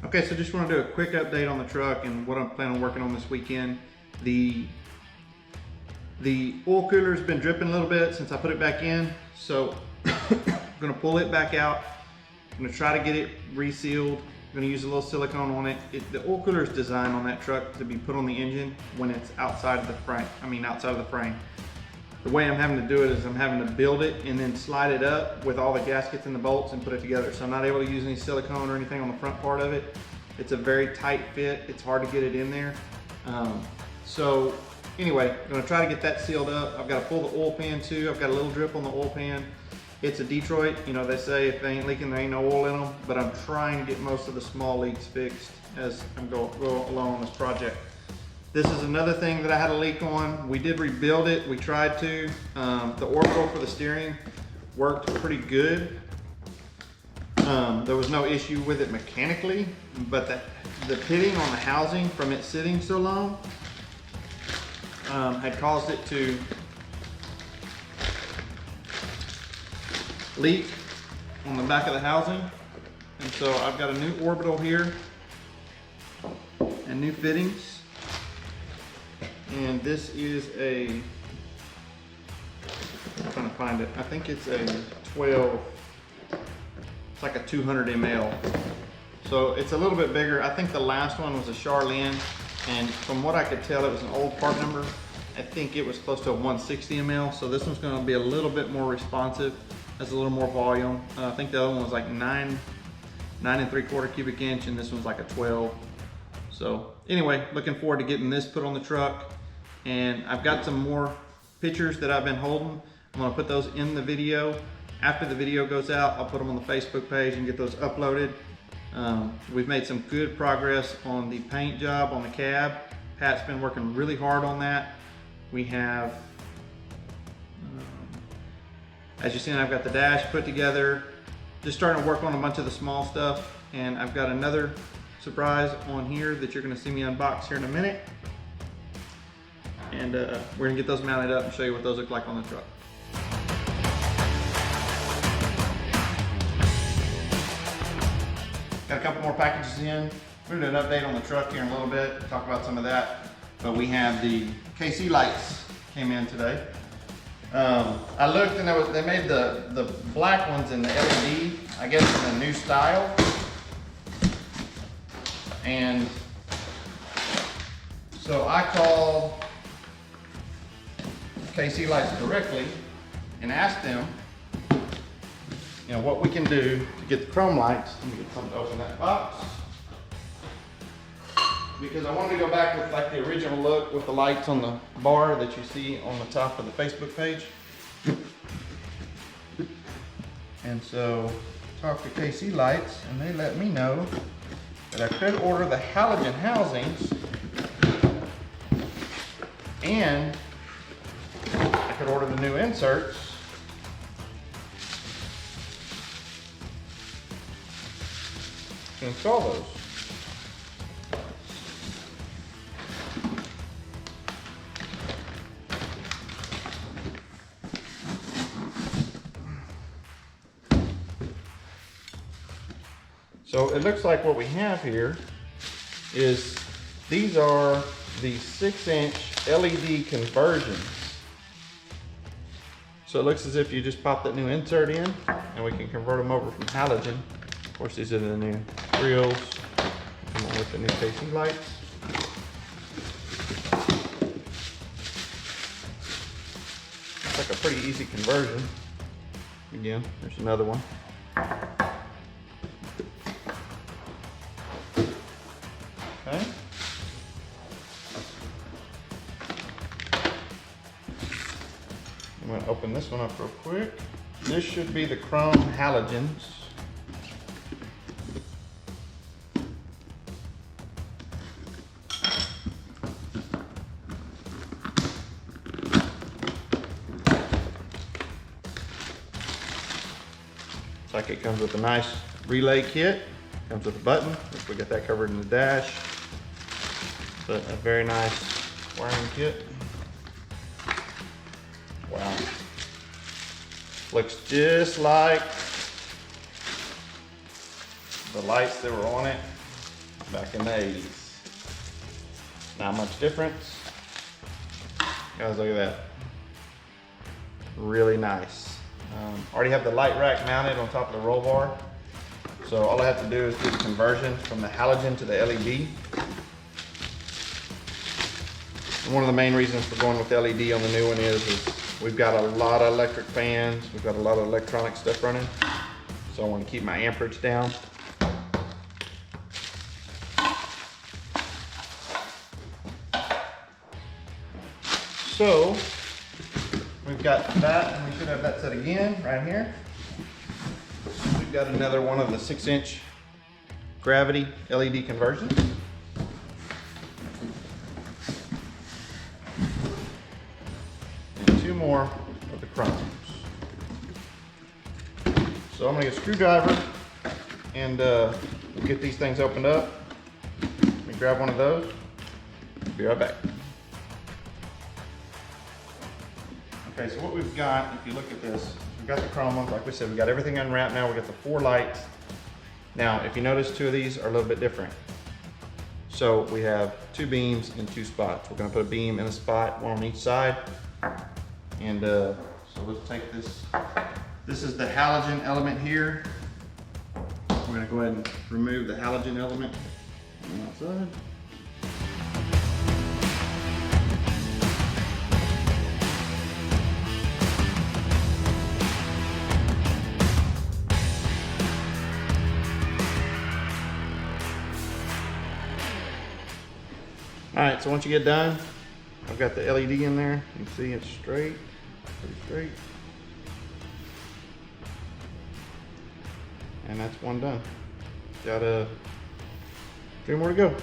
Okay, so just want to do a quick update on the truck and what I'm planning on working on this weekend. The oil cooler's been dripping a little bit since I put it back in, so I'm gonna pull it back out. I'm gonna try to get it resealed. I'm gonna use a little silicone on it. The oil cooler is designed on that truck to be put on the engine when it's outside of the frame. Outside of the frame. The way I'm having to do it is I'm having to build it and then slide it up with all the gaskets and the bolts and put it together. So I'm not able to use any silicone or anything on the front part of it. It's a very tight fit. It's hard to get it in there. So anyway, I'm gonna try to get that sealed up. I've got to pull the oil pan too. I've got a little drip on the oil pan. It's a Detroit. You know, they say if they ain't leaking, there ain't no oil in them. But I'm trying to get most of the small leaks fixed as I'm go along on this project. This is another thing that I had a leak on. We did rebuild it. We tried to. The orbital for the steering worked pretty good. There was no issue with it mechanically, but the pitting on the housing from it sitting so long had caused it to leak on the back of the housing. And so I've got a new orbital here and new fittings. And this is I'm trying to find it. I think it's a 12, it's like a 200 ml. So it's a little bit bigger. I think the last one was a Charlene, and from what I could tell, it was an old part number. I think it was close to a 160 ml. So this one's gonna be a little bit more responsive, has a little more volume. I think the other one was like 9 3/4 cubic inch, and this one's like a 12. So anyway, looking forward to getting this put on the truck. And I've got some more pictures that I've been holding. I'm gonna put those in the video. After the video goes out, I'll put them on the Facebook page and get those uploaded. We've made some good progress on the paint job on the cab. Pat's been working really hard on that. We have, as you've seen, I've got the dash put together. Just starting to work on a bunch of the small stuff. And I've got another surprise on here that you're gonna see me unbox here in a minute. And we're gonna get those mounted up and show you what those look like on the truck. Got a couple more packages in. We're gonna do an update on the truck here in a little bit, talk about some of that. But we have the KC lights came in today. I looked and they made the black ones in the LED, I guess in a new style. And so I called KC Lights directly and asked them, you know, what we can do to get the chrome lights. Let me get something to open that box. Because I wanted to go back with like the original look with the lights on the bar that you see on the top of the Facebook page. And so talked to KC Lights and they let me know that I could order the halogen housings and I could order the new inserts to install those. So it looks like what we have here is these are the 6-inch LED conversions. So it looks as if you just pop that new insert in and we can convert them over from halogen. Of course, these are the new grills with the new KC lights. It's like a pretty easy conversion. Again, there's another one. Okay. I'm going to open this one up real quick. This should be the chrome halogens. Looks like it comes with a nice relay kit. Comes with a button. We got that covered in the dash. But a very nice wiring kit. Wow. Looks just like the lights that were on it. back in the 80s. Not much difference. Guys, look at that. Really nice. Already have the light rack mounted on top of the roll bar. So all I have to do is do the conversion from the halogen to the LED. And one of the main reasons for going with LED on the new one is we've got a lot of electric fans. We've got a lot of electronic stuff running. So I want to keep my amperage down. So we've got that, and we should have that set again right here. We've got another one of the 6-inch gravity LED conversions. And 2 more of the chromes. So I'm gonna get a screwdriver and we'll get these things opened up. Let me grab one of those. Be right back. Okay, so what we've got, if you look at this, we've got the chrome ones, like we said, we've got everything unwrapped now. We've got the 4 lights. Now, if you notice, 2 of these are a little bit different. So we have 2 beams and 2 spots. We're gonna put a beam and a spot, one on each side. And so let's take this. This is the halogen element here. We're gonna go ahead and remove the halogen element on the outside. All right, so once you get done, I've got the LED in there. You can see it's straight, pretty straight. And that's one done. Got 3 more to go.